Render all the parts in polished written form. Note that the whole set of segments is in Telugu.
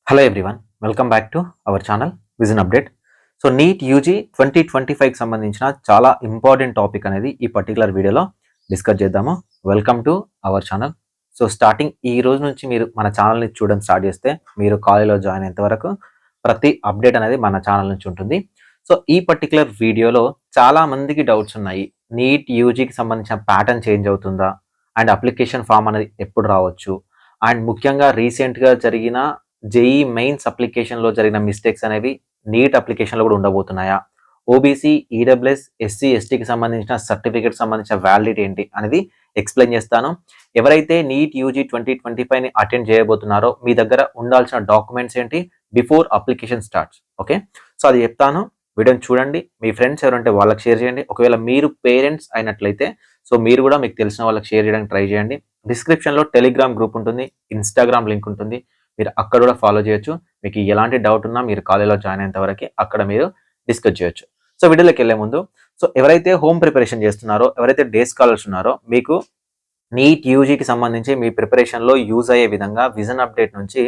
Hello everyone, welcome back to our channel vision update. So NEET UG 2025కి సంబంధించిన చాలా ఇంపార్టెంట్ టాపిక్ అనేది ఈ పర్టికులర్ వీడియోలో డిస్కస్ చేద్దాము. Welcome to our channel. So starting ఈ రోజు నుంచి మీరు మన ఛానల్ని చూడడం స్టార్ట్ చేస్తే మీరు కాలేజ్లో జాయిన్ అయ్యేంత వరకు ప్రతి అప్డేట్ అనేది మన ఛానల్ నుంచి ఉంటుంది. సో ఈ పర్టికులర్ వీడియోలో చాలా మందికి డౌట్స్ ఉన్నాయి. నీట్ యూజీకి సంబంధించిన ప్యాటర్న్ చేంజ్ అవుతుందా, అండ్ అప్లికేషన్ ఫామ్ అనేది ఎప్పుడు రావచ్చు, అండ్ ముఖ్యంగా రీసెంట్గా జరిగిన జేఈ మెయిన్స్ అప్లికేషన్లో జరిగిన మిస్టేక్స్ అనేవి నీట్ అప్లికేషన్లో కూడా ఉండబోతున్నాయా, ఓబీసీ, ఈడబ్ల్యూఎస్, ఎస్సీ, ఎస్టీకి సంబంధించిన సర్టిఫికేట్ సంబంధించిన వ్యాలిడిటీ ఏంటి అనేది ఎక్స్ప్లెయిన్ చేస్తాను. ఎవరైతే నీట్ యూజీ 2025ని అటెండ్ చేయబోతున్నారో మీ దగ్గర ఉండాల్సిన డాక్యుమెంట్స్ ఏంటి before application starts. Okay, so అది చెప్తాను. వీడియోని చూడండి, మీ ఫ్రెండ్స్ ఎవరంటే వాళ్ళకి షేర్ చేయండి. ఒకవేళ మీరు పేరెంట్స్ అయినట్లయితే సో మీరు కూడా మీకు తెలిసిన వాళ్ళకి షేర్ చేయడానికి ట్రై చేయండి. డిస్క్రిప్షన్లో టెలిగ్రామ్ గ్రూప్ ఉంటుంది, ఇన్స్టాగ్రామ్ లింక్ ఉంటుంది, మీరు అక్కడ కూడా ఫాలో చేయొచ్చు. మీకు ఎలాంటి డౌట్ ఉన్నా మీరు కాలేజ్లో జాయిన్ అయ్యేంత వరకు అక్కడ మీరు డిస్కస్ చేయొచ్చు. సో వీడియోలోకి వెళ్ళే ముందు, సో ఎవరైతే హోమ్ ప్రిపరేషన్ చేస్తున్నారో, ఎవరైతే డే స్కాలర్స్ ఉన్నారో, మీకు నీట్ యూజీకి సంబంధించి మీ ప్రిపరేషన్లో యూజ్ అయ్యే విధంగా విజన్ అప్డేట్ నుంచి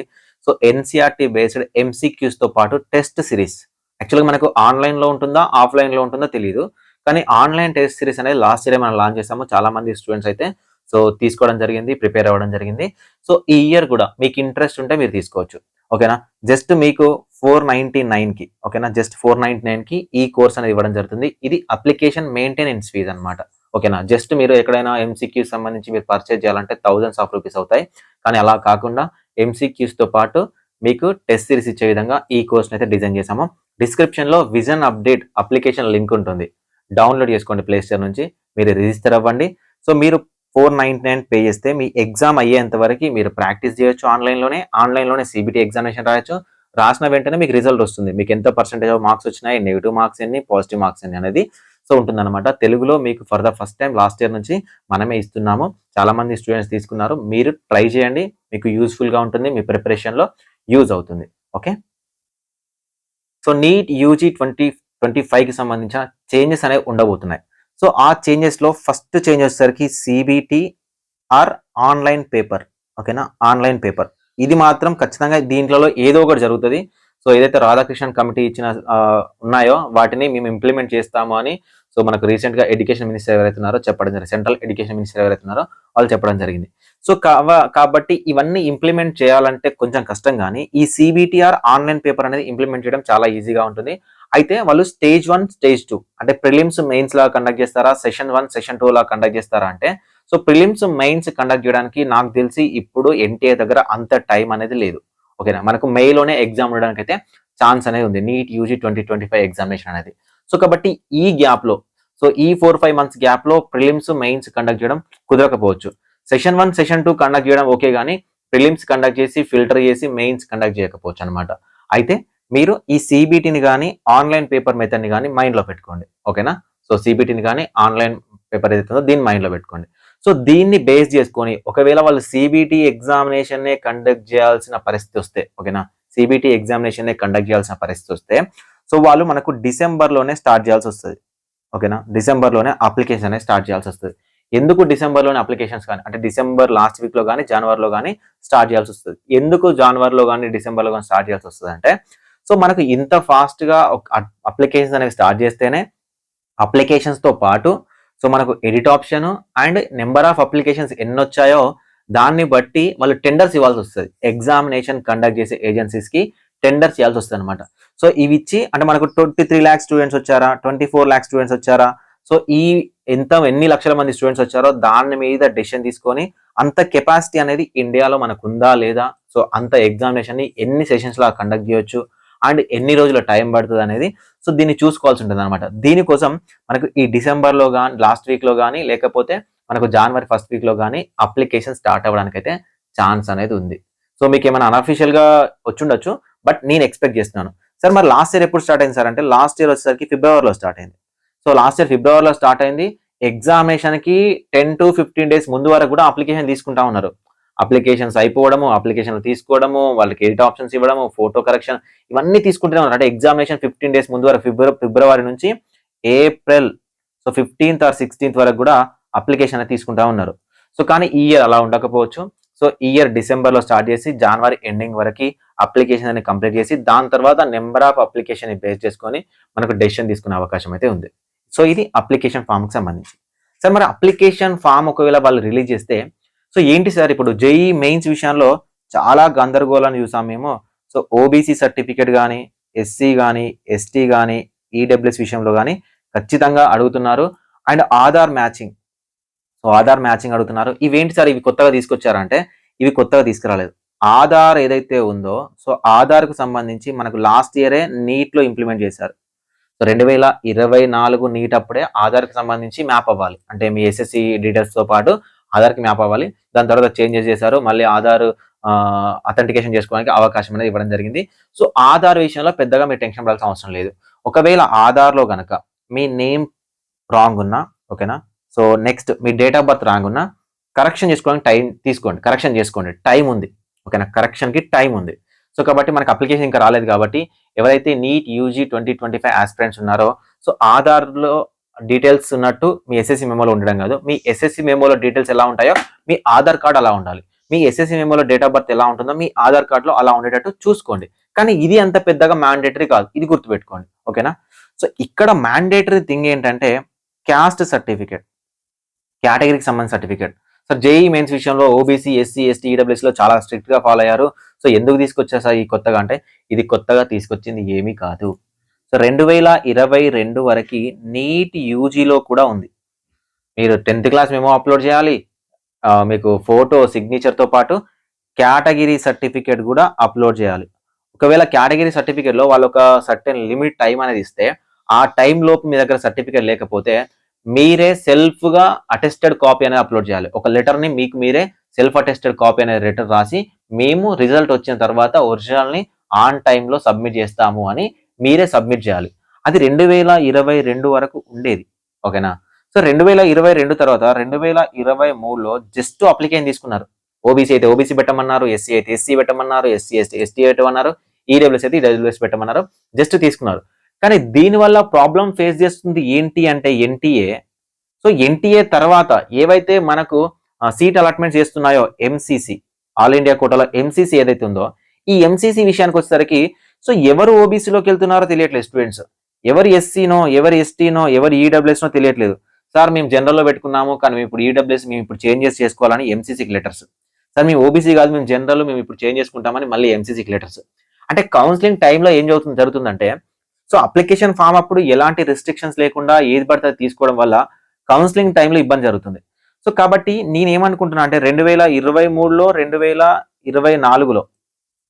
సో ఎన్సీఆర్టీ బేస్డ్ ఎంసీక్యూస్తో పాటు టెస్ట్ సిరీస్, యాక్చువల్గా మనకు ఆన్లైన్లో ఉంటుందా ఆఫ్లైన్లో ఉంటుందో తెలియదు, కానీ ఆన్లైన్ టెస్ట్ సిరీస్ అనేది లాస్ట్ ఇయర్ మనం లాంచ్ చేసాము. చాలా మంది స్టూడెంట్స్ అయితే సో తీసుకోవడం జరిగింది, ప్రిపేర్ అవ్వడం జరిగింది. సో ఈ ఇయర్ కూడా మీకు ఇంట్రెస్ట్ ఉంటే మీరు తీసుకోవచ్చు. ఓకేనా, జస్ట్ మీకు 499కి, ఓకేనా, జస్ట్ 499కి ఈ కోర్స్ అనేది ఇవ్వడం జరుగుతుంది. ఇది అప్లికేషన్ మెయింటెనెన్స్ ఫీజ్ అనమాట. ఓకేనా, జస్ట్ మీరు ఎక్కడైనా ఎంసీక్యూ సంబంధించి మీరు పర్చేజ్ చేయాలంటే థౌజండ్స్ ఆఫ్ రూపీస్ అవుతాయి. కానీ అలా కాకుండా ఎంసీక్యూస్తో పాటు మీకు టెస్ట్ సిరీస్ ఇచ్చే విధంగా ఈ కోర్స్ని అయితే డిజైన్ చేసాము. డిస్క్రిప్షన్లో విజన్ అప్డేట్ అప్లికేషన్ లింక్ ఉంటుంది, డౌన్లోడ్ చేసుకోండి ప్లే స్టోర్ నుంచి, మీరు రిజిస్టర్ అవ్వండి. సో మీరు 499 పే చేస్తే మీ ఎగ్జామ్ అయ్యేంత వరకు మీరు ప్రాక్టీస్ చేయొచ్చు. ఆన్లైన్లోనే సిబిటీ ఎగ్జామినేషన్ రాయొచ్చు. రాసిన వెంటనే మీకు రిజల్ట్ వస్తుంది. మీకు ఎంత పర్సెంటేజ్ ఆఫ్ మార్క్స్ వచ్చినాయి, నెగిటివ్ మార్క్స్ ఎన్ని, పాజిటివ్ మార్క్స్ ఎన్ని అనేది సో ఉంటుందన్నమాట. తెలుగులో మీకు for the first time last year నుంచి మనమే ఇస్తున్నాము. చాలా మంది స్టూడెంట్స్ తీసుకున్నారు. మీరు ట్రై చేయండి, మీకు యూస్ఫుల్గా ఉంటుంది, మీ ప్రిపరేషన్లో యూజ్ అవుతుంది. ఓకే, సో నీట్ యూజీ 2025కి సంబంధించిన చేంజెస్ అనేవి ఉండబోతున్నాయి. సో ఆ చేంజెస్లో ఫస్ట్ చేంజ్ వచ్చేసరికి సిబిటి ఆర్ ఆన్లైన్ పేపర్. ఓకేనా, ఆన్లైన్ పేపర్ ఇది మాత్రం ఖచ్చితంగా దీంట్లో ఏదో ఒకటి జరుగుతుంది. సో ఏదైతే రాధాకృష్ణన్ కమిటీ ఇచ్చిన ఉన్నాయో వాటిని మేము ఇంప్లిమెంట్ చేస్తాము అని సో మనకు రీసెంట్గా ఎడ్యుకేషన్ మినిస్టర్ ఎవరైతే ఉన్నారో చెప్పడం జరిగింది, సెంట్రల్ ఎడ్యుకేషన్ మినిస్టర్ ఎవరైతే ఉన్నారో వాళ్ళు చెప్పడం జరిగింది. సో కాబట్టి ఇవన్నీ ఇంప్లిమెంట్ చేయాలంటే కొంచెం కష్టం, కానీ ఈ సిబిటిఆర్ ఆన్లైన్ పేపర్ అనేది ఇంప్లిమెంట్ చేయడం చాలా ఈజీగా ఉంటుంది. అయితే వాళ్ళు స్టేజ్ 1, స్టేజ్ 2 అంటే ప్రిలిమ్స్ మెయిన్స్ లా కండక్ట్ చేస్తారా, సెషన్ 1, సెషన్ 2 లా కండక్ట్ చేస్తారా అంటే సో ప్రిలిమ్స్ మెయిన్స్ కండక్ట్ చేయడానికి నాకు తెలిసి ఇప్పుడు ఎన్టీఏ దగ్గర అంత టైం అనేది లేదు. ఓకేనా, మనకు మేలోనే ఎగ్జామ్ ఉండడానికి అయితే ఛాన్స్ అనేది ఉంది, నీట్ యూజీ 2025 ఎగ్జామినేషన్ అనేది. సో కాబట్టి ఈ గ్యాప్లో, సో ఈ 4-5 మంత్స్ గ్యాప్లో ప్రిలిమ్స్ మెయిన్స్ కండక్ట్ చేయడం కుదరకపోవచ్చు. సెషన్ 1, సెషన్ 2 కండక్ట్ చేయడం ఓకే, కానీ ప్రిలిమ్స్ కండక్ట్ చేసి ఫిల్టర్ చేసి మెయిన్స్ కండక్ట్ చేయకపోవచ్చు అనమాట. అయితే మీరు ఈ సిబిటిని కానీ ఆన్లైన్ పేపర్ మెథడ్ని కానీ మైండ్లో పెట్టుకోండి. ఓకేనా, సో సిబిటిని కానీ ఆన్లైన్ పేపర్ ఏదైతుందో దీన్ని మైండ్లో పెట్టుకోండి. సో దీన్ని బేస్ చేసుకొని ఒకవేళ వాళ్ళు సిబిటి ఎగ్జామినేషన్నే కండక్ట్ చేయాల్సిన పరిస్థితి వస్తే, ఓకేనా, సిబిటి ఎగ్జామినేషన్నే కండక్ట్ చేయాల్సిన పరిస్థితి వస్తే సో వాళ్ళు మనకు డిసెంబర్లోనే స్టార్ట్ చేయాల్సి వస్తుంది. ఓకేనా, డిసెంబర్లోనే అప్లికేషన్ అనేది స్టార్ట్ చేయాల్సి వస్తుంది. ఎందుకు డిసెంబర్లోనే అప్లికేషన్స్ కానీ అంటే డిసెంబర్ లాస్ట్ వీక్లో కానీ జనవరిలో కానీ స్టార్ట్ చేయాల్సి వస్తుంది. ఎందుకు జనవరిలో కానీ డిసెంబర్లో కానీ స్టార్ట్ చేయాల్సి వస్తుంది అంటే సో మనకు ఇంత ఫాస్ట్గా అప్లికేషన్స్ అనేవి స్టార్ట్ చేస్తేనే అప్లికేషన్స్తో పాటు సో మనకు edit option and number of applications ఎన్ని వచ్చాయో దాన్ని బట్టి వాళ్ళు టెండర్స్ ఇవ్వాల్సి వస్తుంది. ఎగ్జామినేషన్ కండక్ట్ చేసే ఏజెన్సీస్కి టెండర్స్ ఇవ్వాల్సి వస్తుంది అనమాట. సో ఇవి ఇచ్చి అంటే మనకు 23 lakhs స్టూడెంట్స్ వచ్చారా, 24 lakhs స్టూడెంట్స్ వచ్చారా, సో ఈ ఎన్ని లక్షల మంది స్టూడెంట్స్ వచ్చారో దాని మీద డెసిషన్ తీసుకొని అంత కెపాసిటీ అనేది ఇండియాలో మనకు ఉందా లేదా, సో అంత ఎగ్జామినేషన్ని ఎన్ని సెషన్స్లో కండక్ట్ చేయొచ్చు అండ్ ఎన్ని రోజుల టైం పడుతుంది అనేది సో దీన్ని చూసుకోవాల్సి ఉంటుంది అనమాట. దీనికోసం మనకు ఈ డిసెంబర్లో కానీ లాస్ట్ వీక్లో కానీ లేకపోతే మనకు జనవరి ఫస్ట్ వీక్లో కానీ అప్లికేషన్ స్టార్ట్ అవ్వడానికి అయితే ఛాన్స్ అనేది ఉంది. సో మీకు ఏమైనా అన్అఫీషియల్గా వచ్చుండొచ్చు, బట్ నేను ఎక్స్పెక్ట్ చేస్తున్నాను. సార్ మరి లాస్ట్ ఇయర్ ఎప్పుడు స్టార్ట్ అయింది సార్ అంటే లాస్ట్ ఇయర్ వచ్చేసరికి ఫిబ్రవరిలో స్టార్ట్ అయింది. సో లాస్ట్ ఇయర్ ఫిబ్రవరిలో స్టార్ట్ అయింది. ఎగ్జామినేషన్కి 10 to 15 days ముందు వరకు కూడా అప్లికేషన్ తీసుకుంటా ఉన్నారు. అప్లికేషన్స్ అయిపోవడము, అప్లికేషన్లు తీసుకోవడము, వాళ్ళకి ఎడిట్ ఆప్షన్స్ ఇవ్వడము, ఫోటో కరెక్షన్ ఇవన్నీ తీసుకుంటూనే ఉన్నారు. అంటే ఎగ్జామినేషన్ 15 days ముందు వరకు ఫిబ్రవరి నుంచి April so 15th or 16th వరకు కూడా అప్లికేషన్ అనేది తీసుకుంటా ఉన్నారు. సో కానీ ఈ ఇయర్ అలా ఉండకపోవచ్చు. సో ఈ ఇయర్ డిసెంబర్లో స్టార్ట్ చేసి జనవరి ఎండింగ్ వరకు అప్లికేషన్ అనేది కంప్లీట్ చేసి దాని తర్వాత నెంబర్ ఆఫ్ అప్లికేషన్ బేస్ చేసుకొని మనకు డెసిషన్ తీసుకునే అవకాశం అయితే ఉంది. సో ఇది అప్లికేషన్ ఫామ్కి సంబంధించి. సార్ మరి అప్లికేషన్ ఫామ్ ఒకవేళ వాళ్ళు రిలీజ్ చేస్తే సో ఏంటి సార్, ఇప్పుడు జేఈ మెయిన్స్ విషయంలో చాలా గందరగోళాన్ని చూసాం మేము. సో ఓబీసీ సర్టిఫికేట్ కానీ, ఎస్సీ కానీ, ఎస్టీ కానీ, ఈడబ్ల్యూఎస్ విషయంలో కానీ ఖచ్చితంగా అడుగుతున్నారు. And Aadhaar matching, so Aadhaar matching అడుగుతున్నారు. ఇవేంటి సార్, ఇవి కొత్తగా తీసుకొచ్చారంటే ఇవి కొత్తగా తీసుకురాలేదు. ఆధార్ ఏదైతే ఉందో సో ఆధార్కు సంబంధించి మనకు లాస్ట్ ఇయరే నీట్లో ఇంప్లిమెంట్ చేశారు. సో 2024 నీట్ అప్పుడే ఆధార్కి సంబంధించి మ్యాప్ అవ్వాలి, అంటే మీ ఎస్ఎస్సి డీటెయిల్స్తో పాటు ఆధార్కి మ్యాప్ అవ్వాలి. దాని తర్వాత చేంజెస్ చేశారు, మళ్ళీ ఆధార్ అథెంటికేషన్ చేసుకోవడానికి అవకాశం అనేది ఇవ్వడం జరిగింది. సో ఆధార్ విషయంలో పెద్దగా మీరు టెన్షన్ పడాల్సిన అవసరం లేదు. ఒకవేళ ఆధార్లో కనుక మీ నేమ్ రాంగ్ ఉన్నా, ఓకేనా, so next me date of birth wrong ఉన్నా కరెక్షన్ చేసుకోవడానికి టైం తీసుకోండి, కరెక్షన్ చేసుకోండి, టైం ఉంది, ఓకేనా, కరెక్షన్కి టైం ఉంది. సో కాబట్టి మనకు అప్లికేషన్ ఇంకా రాలేదు కాబట్టి ఎవరైతే నీట్ యూజీ 2025 ఆస్పిరెంట్స్ ఉన్నారో సో ఆధార్లో డీటెయిల్స్ ఉన్నట్టు మీ ఎస్ఎస్సి మెమోలో ఉండడం కాదు, మీ ఎస్ఎస్సి మెమోలో డీటెయిల్స్ ఎలా ఉంటాయో మీ ఆధార్ కార్డ్ అలా ఉండాలి. మీ ఎస్ఎస్సి మెమోలో డేట్ ఆఫ్ బర్త్ ఎలా ఉంటుందో మీ ఆధార్ కార్డులో అలా ఉండేటట్టు చూసుకోండి. కానీ ఇది అంత పెద్దగా మ్యాండేటరీ కాదు, ఇది గుర్తుపెట్టుకోండి, ఓకేనా. సో ఇక్కడ మ్యాండేటరీ థింగ్ ఏంటంటే క్యాస్ట్ సర్టిఫికేట్, కేటగిరీకి సంబంధించిన సర్టిఫికేట్. సో జేఈ మెయిన్స్ విషయంలో ఓబీసీ, ఎస్సీ, ఎస్టీ, ఈడబ్ల్యూఎస్లో చాలా స్ట్రిక్ట్గా ఫాలో అయ్యారు. సో ఎందుకు తీసుకొచ్చారు సార్ ఈ కొత్తగా అంటే ఇది కొత్తగా తీసుకొచ్చింది ఏమీ కాదు. సో 2022 వరకు నీట్ యూజీలో కూడా ఉంది. మీరు 10th క్లాస్ మెమో అప్లోడ్ చేయాలి, మీకు ఫోటో సిగ్నేచర్తో పాటు కేటగిరీ సర్టిఫికేట్ కూడా అప్లోడ్ చేయాలి. ఒకవేళ కేటగిరీ సర్టిఫికేట్లో వాళ్ళు ఒక సర్టెన్ లిమిట్ టైం అనేది ఇస్తే ఆ టైం లోపు మీ దగ్గర సర్టిఫికేట్ లేకపోతే మీరే సెల్ఫ్గా అటెస్టెడ్ కాపీ అనేది అప్లోడ్ చేయాలి. ఒక లెటర్ని మీకు మీరే సెల్ఫ్ అటెస్టెడ్ కాపీ అనేది లెటర్ రాసి మేము రిజల్ట్ వచ్చిన తర్వాత ఒరిజినల్ని ఆన్ టైంలో సబ్మిట్ చేస్తాము అని మీరే సబ్మిట్ చేయాలి. అది 2022 వరకు ఉండేది, ఓకేనా. సో 2022 తర్వాత 2023లో జస్ట్ అప్లికేషన్ తీసుకున్నారు. ఓబీసీ అయితే ఓబీసీ పెట్టమన్నారు, ఎస్సీ అయితే ఎస్సీ పెట్టమన్నారు, ఎస్సీ ఎస్టీ పెట్టమన్నారు, ఈడబ్ల్యూఎస్ అయితే ఈడబ్ల్యూఎస్ పెట్టమన్నారు, జస్ట్ తీసుకున్నారు. కానీ దీనివల్ల ప్రాబ్లం ఫేస్ చేస్తుంది ఏంటి అంటే ఎన్టీఏ. సో ఎన్టీఏ తర్వాత ఏవైతే మనకు సీట్ అలాట్మెంట్స్ చేస్తున్నాయో ఎంసీసీ, ఆల్ ఇండియా కోటాలో ఎంసీసీ ఏదైతే ఉందో ఈ ఎంసీసీ విషయానికి వచ్చేసరికి సో ఎవరు ఓబీసీలోకి వెళ్తున్నారో తెలియట్లేదు స్టూడెంట్స్, ఎవరు ఎస్సీనో, ఎవరు ఎస్టీనో, ఎవరు ఈడబ్ల్యూఎస్నో తెలియట్లేదు. సార్ మేము జనరల్లో పెట్టుకున్నాము కానీ మేము ఇప్పుడు ఈడబ్ల్యూఎస్ మేము ఇప్పుడు చేంజెస్ చేసుకోవాలని ఎంసీసీకి లెటర్స్. సార్ మేము ఓబీసీ కాదు మేము జనరల్ మేము ఇప్పుడు చేంజ్ చేసుకుంటామని మళ్ళీ ఎంసీసీకి లెటర్స్. అంటే కౌన్సిలింగ్ టైంలో ఏం జరుగుతుందంటే సో అప్లికేషన్ ఫామ్ అప్పుడు ఎలాంటి రెస్ట్రిక్షన్స్ లేకుండా ఏది పడితే తీసుకోవడం వల్ల కౌన్సిలింగ్ టైంలో ఇబ్బంది జరుగుతుంది. సో కాబట్టి నేను ఏమనుకుంటున్నా అంటే 2023లో 2024లో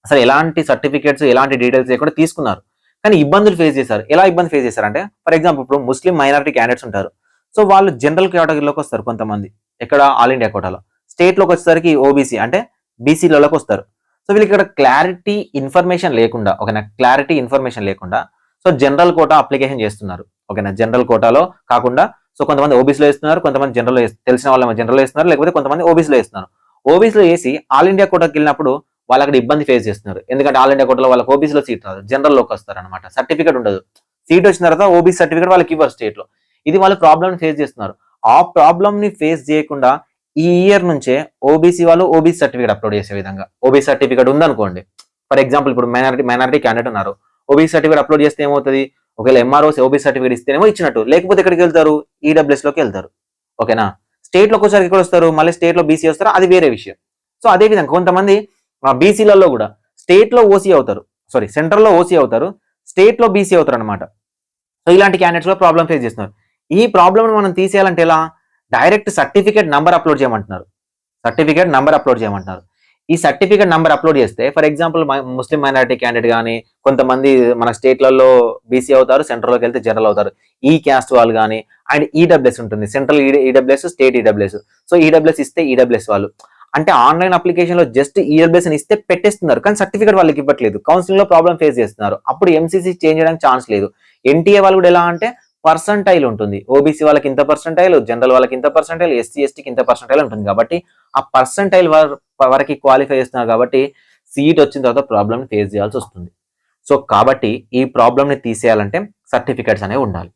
అసలు ఎలాంటి సర్టిఫికేట్స్ ఎలాంటి డీటెయిల్స్ లేకుండా తీసుకున్నారు, కానీ ఇబ్బందులు ఫేస్ చేశారు. ఎలా ఇబ్బంది ఫేస్ చేశారంటే ఫర్ ఎగ్జాంపుల్ ఇప్పుడు ముస్లిం మైనారిటీ క్యాండిడేట్స్ ఉంటారు. సో వాళ్ళు జనరల్ కేటగిరీలోకి వస్తారు కొంతమంది, ఎక్కడ ఆల్ ఇండియా కోటాలో. స్టేట్లోకి వచ్చేసరికి ఓబీసీ అంటే బీసీలలోకి వస్తారు. సో వీళ్ళకి ఇక్కడ క్లారిటీ ఇన్ఫర్మేషన్ లేకుండా, ఓకేనా, క్లారిటీ ఇన్ఫర్మేషన్ లేకుండా సో జనరల్ కోటా అప్లికేషన్ చేస్తున్నారు, ఓకేనా. జనరల్ కోటాలో కాకుండా సో కొంతమంది ఓబీసీలో వేస్తున్నారు, కొంతమంది జనరల్లో తెలిసిన వాళ్ళు జనరల్లో వేస్తున్నారు, లేకపోతే కొంతమంది ఓబీసీలో వేస్తున్నారు. ఓబీసీలో వేసి ఆల్ ఇండియా కోటాకి వెళ్ళినప్పుడు వాళ్ళు అక్కడ ఇబ్బంది ఫేస్ చేస్తున్నారు. ఎందుకంటే ఆల్ ఇండియా కోటాలో వాళ్ళకి ఓబీసీలో సీట్ రాదు, జనరల్లోకి వస్తారు అనమాట. సర్టిఫికేట్ ఉండదు, సీట్ వచ్చిన తర్వాత ఓబీసీ సర్టిఫికేట్ వాళ్ళకి ఇవ్వరు స్టేట్లో. ఇది వాళ్ళు ప్రాబ్లమ్ ఫేస్ చేస్తున్నారు. ఆ ప్రాబ్లమ్ని ఫేస్ చేయకుండా ఈ ఇయర్ నుంచే ఓబీసీ వాళ్ళు ఓబీసీ సర్టిఫికేట్ అప్లోడ్ చేసే విధంగా, ఓబీసీ సర్టిఫికేట్ ఉందనుకోండి ఫర్ ఎగ్జాంపుల్ ఇప్పుడు మైనారిటీ క్యాండిడేట్ ఉన్నారు, ఓబీసీ సర్టిఫికేట్ అప్లోడ్ చేస్తే ఏమవుతుంది, ఒకవేళ ఎంఆర్ఓ ఓబీసీ సర్టిఫికేట్ ఇస్తేనేమో ఇచ్చినట్టు, లేకపోతే ఎక్కడికి వెళ్తారు, ఈడబ్ల్యూఎస్లోకి వెళ్తారు, ఓకేనా. స్టేట్లోకి వచ్చేసరికి ఇక్కడ వస్తారు, మళ్ళీ స్టేట్లో బీసీ వస్తారు, అది వేరే విషయం. సో అదే విధంగా కొంతమంది బీసీలలో కూడా స్టేట్లో ఓసీ అవుతారు, సారీ సెంట్రల్లో ఓసీ అవుతారు, స్టేట్లో బీసీ అవుతారు అనమాట. సో ఇలాంటి క్యాండిడేట్స్ లో ప్రాబ్లం ఫేస్ చేస్తున్నారు. ఈ ప్రాబ్లమ్ మనం తీసేయాలంటే ఎలా, డైరెక్ట్ సర్టిఫికేట్ నంబర్ అప్లోడ్ చేయమంటున్నారు, సర్టిఫికేట్ నంబర్ అప్లోడ్ చేయమంటున్నారు. ఈ సర్టిఫికేట్ నంబర్ అప్లోడ్ చేస్తే for example Muslim minority candidate కానీ కొంతమంది మన స్టేట్లలో బీసీ అవుతారు, సెంట్రల్లోకి వెళ్తే జనరల్ అవుతారు. ఈ క్యాస్ట్ వాళ్ళు కానీ అండ్ ఈడబ్ల్యూఎస్ ఉంటుంది, central EWS, state EWS. So EWS ఇస్తే ఈడబ్ల్యూఎస్ వాళ్ళు అంటే ఆన్లైన్ అప్లికేషన్ లో జస్ట్ ఈడబ్ల్యూఎస్ ఇస్తే పెట్టేస్తున్నారు, కానీ సర్టిఫికేట్ వాళ్ళకి ఇవ్వట్లేదు. కౌన్సిలింగ్ లో ప్రాబ్లం ఫేస్ చేస్తున్నారు. అప్పుడు ఎంసీసీ చేంజ్ చేయడానికి ఛాన్స్ లేదు. ఎన్టీఏ వాళ్ళు కూడా ఎలా అంటే పర్సంటైల్ ఉంటుంది, ఓబీసీ వాళ్ళకి ఇంత పర్సంటైల్, జనరల్ వాళ్ళకి ఇంత పర్సంటైల్, ఎస్సీ ఎస్టీకి ఇంత పర్సంటైల్ ఉంటుంది. కాబట్టి ఆ పర్సంటైల్ వరకు క్వాలిఫై చేస్తున్నారు కాబట్టి సీట్ వచ్చిన తర్వాత ప్రాబ్లమ్ ఫేస్ చేయాల్సి వస్తుంది. సో కాబట్టి ఈ ప్రాబ్లమ్ని తీసేయాలంటే సర్టిఫికేట్స్ అనేవి ఉండాలి.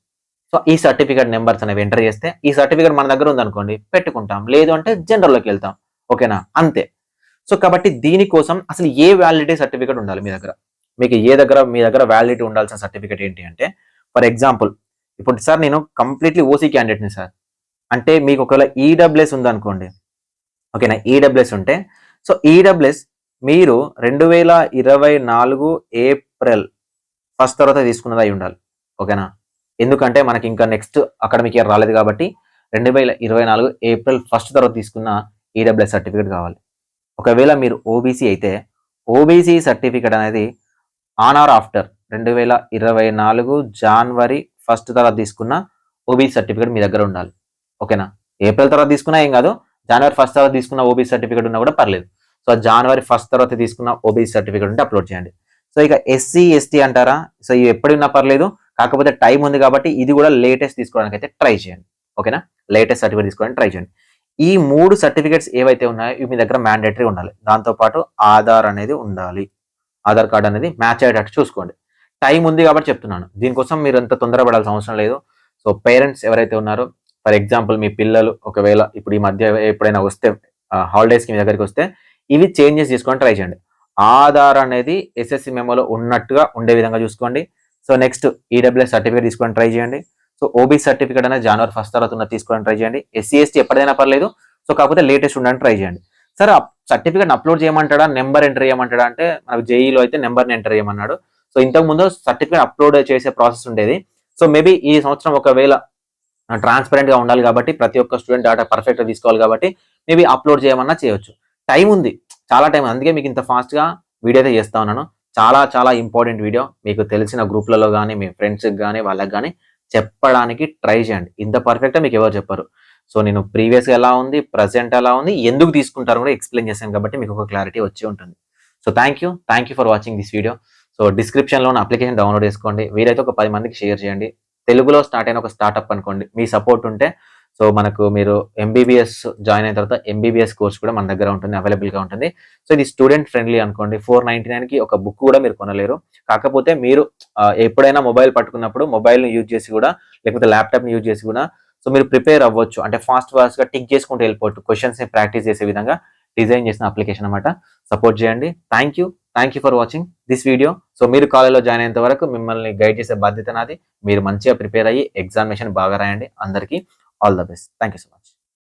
సో ఈ సర్టిఫికేట్ నెంబర్స్ అనేవి ఎంటర్ చేస్తే ఈ సర్టిఫికేట్ మన దగ్గర ఉందనుకోండి పెట్టుకుంటాం, లేదు అంటే జనరల్లోకి వెళ్తాం, ఓకేనా, అంతే. సో కాబట్టి దీనికోసం అసలు ఏ వ్యాలిడిటీ సర్టిఫికేట్ ఉండాలి మీ దగ్గర? మీకు మీ దగ్గర వ్యాలిడిటీ ఉండాల్సిన సర్టిఫికేట్ ఏంటి అంటే, ఫర్ ఎగ్జాంపుల్ ఇప్పుడు సార్ నేను కంప్లీట్లీ ఓసీ క్యాండిడేట్ని సార్ అంటే మీకు ఒకవేళ ఈడబ్ల్యూఎస్ ఉందనుకోండి, ఓకేనా, ఈడబ్ల్యూఎస్ ఉంటే సో ఈడబ్ల్యూఎస్ మీరు 2024 ఏప్రిల్ 1 తర్వాత తీసుకున్నది అయి ఉండాలి, ఓకేనా. ఎందుకంటే మనకి ఇంకా నెక్స్ట్ అకాడమిక్ ఇయర్ రాలేదు కాబట్టి 2024 ఏప్రిల్ 1 తర్వాత తీసుకున్న ఈడబ్ల్యూఎస్ సర్టిఫికేట్ కావాలి. ఒకవేళ మీరు ఓబీసీ అయితే ఓబీసీ సర్టిఫికేట్ అనేది ఆన్ ఆర్ ఆఫ్టర్ 2024 జనవరి 1 తర్వాత తీసుకున్న ఓబీసీ సర్టిఫికేట్ మీ దగ్గర ఉండాలి, ఓకేనా. ఏప్రిల్ తర్వాత తీసుకున్నా ఏం కాదు, జనవరి 1 తర్వాత తీసుకున్న ఓబీసీ సర్టిఫికేట్ ఉన్నా కూడా పర్లేదు. సో జనవరి 1 తర్వాత తీసుకున్న ఓబీసీ సర్టిఫికేట్ ఉంటే అప్లోడ్ చేయండి. సో ఇక ఎస్సీ ఎస్టీ అంటారా, సో ఇవి ఎప్పుడున్నా పర్లేదు, కాకపోతే టైం ఉంది కాబట్టి ఇది కూడా లేటెస్ట్ తీసుకోవడానికి అయితే ట్రై చేయండి, ఓకేనా. లేటెస్ట్ సర్టిఫికేట్ తీసుకోవడానికి ట్రై చేయండి. ఈ 3 సర్టిఫికేట్స్ ఏవైతే ఉన్నాయో ఇవి మీ దగ్గర మ్యాండేటరీ ఉండాలి. దాంతోపాటు ఆధార్ అనేది ఉండాలి, ఆధార్ కార్డ్ అనేది మ్యాచ్ అయ్యేటట్టు చూసుకోండి. టైం ఉంది కాబట్టి చెప్తున్నాను, దీనికోసం మీరు అంత తొందరపడాల్సిన అవసరం లేదు. సో పేరెంట్స్ ఎవరైతే ఉన్నారో, ఫర్ ఎగ్జాంపుల్ మీ పిల్లలు ఒకవేళ ఇప్పుడు ఈ మధ్య ఎప్పుడైనా వస్తే హాలిడేస్కి మీ దగ్గరికి వస్తే ఇవి చేంజెస్ చేసుకోవడానికి ట్రై చేయండి. ఆధార్ అనేది ఎస్ఎస్సి మెమోలో ఉన్నట్టుగా ఉండే విధంగా చూసుకోండి. సో నెక్స్ట్ ఈడబ్ల్యూఎస్ సర్టిఫికేట్ తీసుకోవడానికి ట్రై చేయండి. సో ఓబీసీ సర్టిఫికేట్ అనేది జనవరి 1 తర్వాత ఉన్న తీసుకోవడానికి ట్రై చేయండి. ఎస్సీ ఎస్టీ ఎప్పుడైనా పర్లేదు, సో కాకపోతే లేటెస్ట్ ఉండడానికి ట్రై చేయండి. సార్ సర్టిఫికేట్ అప్లోడ్ చేయమంటాడా, నెంబర్ ఎంటర్ చేయమంటాడా అంటే మనకు జేఈలో అయితే నెంబర్ని ఎంటర్ చేయమన్నాడు. సో ఇంతకుముందు సర్టిఫికేట్ అప్లోడ్ చేసే ప్రాసెస్ ఉండేది. సో మేబీ ఈ సంవత్సరం ఒకవేళ ట్రాన్స్పరెంట్ గా ఉండాలి కాబట్టి ప్రతి ఒక్క స్టూడెంట్ డేటా పర్ఫెక్ట్ గా తీసుకోవాలి కాబట్టి మేబీ అప్లోడ్ చేయమన్నా చేయొచ్చు. టైం ఉంది, చాలా టైం, అందుకే మీకు ఇంత ఫాస్ట్ గా వీడియో అయితే చేస్తా ఉన్నాను. చాలా చాలా ఇంపార్టెంట్ వీడియో, మీకు తెలిసిన గ్రూప్లలో కానీ మీ ఫ్రెండ్స్కి కానీ వాళ్ళకి కానీ చెప్పడానికి ట్రై చేయండి. ఇంత పర్ఫెక్ట్గా మీకు ఎవరు చెప్పరు. సో నేను ప్రీవియస్గా ఎలా ఉంది, ప్రజెంట్ ఎలా ఉంది, ఎందుకు తీసుకుంటారు కూడా ఎక్స్ప్లెయిన్ చేశాను కాబట్టి మీకు ఒక క్లారిటీ వచ్చి ఉంటుంది. So thank you for watching this video. So డిస్క్రిప్షన్లో ఉన్న అప్లికేషన్ డౌన్లోడ్ చేసుకోండి, వీరైతే ఒక 10 మందికి షేర్ చేయండి. తెలుగులో స్టార్ట్ అయిన ఒక స్టార్ట్అప్ అనుకోండి, మీ సపోర్ట్ ఉంటే సో మనకు మీరు ఎంబీబీఎస్ జాయిన్ అయిన తర్వాత ఎంబీబీఎస్ కోర్స్ కూడా మన దగ్గర ఉంటుంది, అవైలబుల్గా ఉంటుంది. సో ఇది స్టూడెంట్ ఫ్రెండ్లీ అనుకోండి. 499కి ఒక బుక్ కూడా మీరు కొనలేరు. కాకపోతే మీరు ఎప్పుడైనా మొబైల్ పట్టుకున్నప్పుడు మొబైల్ని యూజ్ చేసి కూడా లేకపోతే ల్యాప్టాప్ని యూజ్ చేసి కూడా సో మీరు ప్రిపేర్ అవ్వచ్చు. అంటే ఫాస్ట్గా టిక్ చేసుకుంటూ వెళ్ళిపోవచ్చు, క్వశ్చన్స్ని ప్రాక్టీస్ చేసే విధంగా డిజైన్ చేసిన అప్లికేషన్ అనమాట. సపోర్ట్ చేయండి. Thank you for watching this video. So మీరు కాలేజ్లో జాయిన్ అయ్యేంత వరకు మిమ్మల్ని గైడ్ చేసే బాధ్యత నాది. మీరు మంచిగా ప్రిపేర్ అయ్యి ఎగ్జామినేషన్ బాగా రాయండి. అందరికీ all the best. Thank you so much.